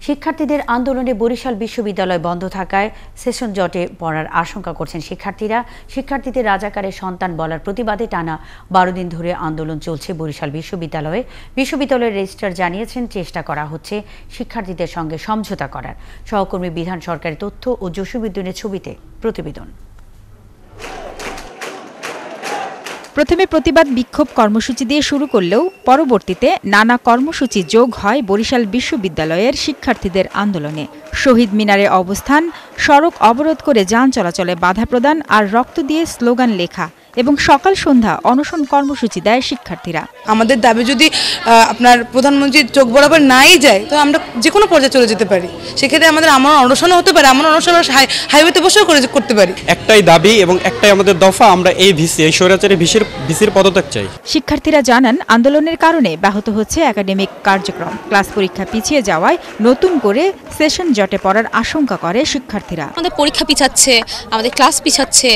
শিক্ষার্থীদের আন্দোলনে বরিশাল বিশ্ববিদ্যালয় বন্ধ থাকায় সেশন জটে পড়ার আশঙ্কা করছেন শিক্ষার্থীরা। শিক্ষার্থীদের রাজাকারের সন্তান বলার প্রতিবাদে টানা 12 দিন ধরে আন্দোলন চলছে বরিশাল বিশ্ববিদ্যালয়ে। বিশ্ববিদ্যালয়ের রেজিস্ট্রার জানিয়েছেন চেষ্টা করা হচ্ছে শিক্ষার্থীদের সঙ্গে সমঝোতা করার। সহকর্মী বিধান সরকারের তথ্য ও জসীমউদ্দিনের ছবিতে প্রতিবেদন। প্রথমে প্রতিবাদ বিক্ষোভ কর্মসূচি দিয়ে শুরু করলেও পরবর্তীতে নানা কর্মসূচি যোগ হয় বরিশাল বিশ্ববিদ্যালয়ের শিক্ষার্থীদের আন্দোলনে। শহীদ মিনারে অবস্থান, সড়ক অবরোধ করে যান চলাচলে বাধা প্রদান আর রক্ত দিয়ে স্লোগান লেখা এবং সকাল সন্ধ্যা অনশন কর্মসূচি দেয় শিক্ষার্থীরা। আমাদের দাবি যদি আপনার প্রধানমন্ত্রীর চোখ বরাবর নাই যায় তো আমরা যে কোনো পর্যায়ে চলে যেতে পারি। সেক্ষেত্রে আমাদের অনশনও হতে পারে, অনশন হাইওয়েতে বসেও করতে পারি। একটাই দাবি এবং একটাই আমাদের দফা, আমরা এই স্বৈরাচারী ভিসির পদত্যাগ চাই। শিক্ষার্থীরা জানান আন্দোলনের কারণে ব্যাহত হচ্ছে একাডেমিক কার্যক্রম। ক্লাস পরীক্ষা পিছিয়ে যাওয়ায় নতুন করে সেশন জটে পড়ার আশঙ্কা করে শিক্ষার্থীরা। আমাদের পরীক্ষা পিছাচ্ছে, আমাদের ক্লাস পিছাচ্ছে,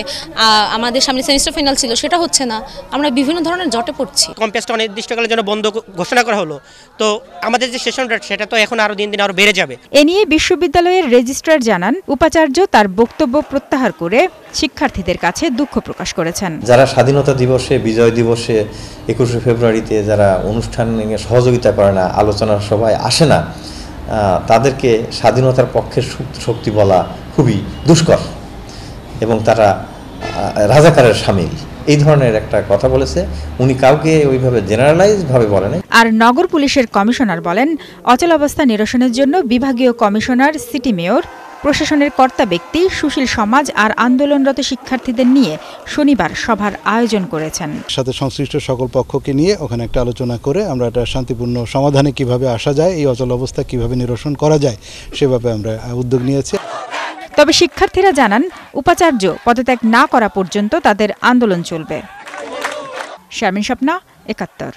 আমাদের সামনে সেমিস্টার ফাইনাল ছিল সেটা হচ্ছে না, আমরা বিভিন্ন ধরনের জটে পড়ছি। কম্পাসটা অনির্দিষ্টকালের জন্য বন্ধ ঘোষণা করা হলো, তো আমাদের যে সেশন সেটা তো এখন আরো দিন দিন আরো বেড়ে যাবে। এ নিয়ে বিশ্ববিদ্যালয়ের রেজিস্ট্রার জানান উপাচার্য তার বক্তব্য প্রত্যাহার করে শিক্ষার্থীদের কাছে দুঃখ প্রকাশ করেছেন। যারা স্বাধীনতা দিবসে, বিজয় দিবসে, 21শে ফেব্রুয়ারিতে যারা অনুষ্ঠানে সহযোগিতা করে না, আলোচনার সভায় আসে না, তাদেরকে স্বাধীনতার পক্ষের শক্তি বলা খুবই দুষ্কর এবং তারা রাজাকারের শামিল, এই ধরনের একটা কথা বলেছে। উনি কাউকে ওইভাবে জেনারেলাইজ ভাবে বলেন। আর নগর পুলিশের কমিশনার বলেন অচলাবস্থা নিরসনের জন্য বিভাগীয় কমিশনার, সিটি মেয়র, প্রশাসনের কর্তা ব্যক্তি, সুশীল সমাজ আর আন্দোলনরত শিক্ষার্থীদের নিয়ে শনিবার সভার আয়োজন করেছেন। সাথে সংশ্লিষ্ট সকল পক্ষকে নিয়ে ওখানে একটা আলোচনা করে আমরা একটা শান্তিপূর্ণ সমাধানে কিভাবে আসা যায়, এই অচলাবস্থা কিভাবে নিরসন করা যায় সেভাবে আমরা উদ্যোগ নিয়েছি। তবে শিক্ষার্থীরা জানান উপাচার্য পদত্যাগ না করা পর্যন্ত তাদের আন্দোলন চলবে। শারমিন স্বপ্না, ৭১।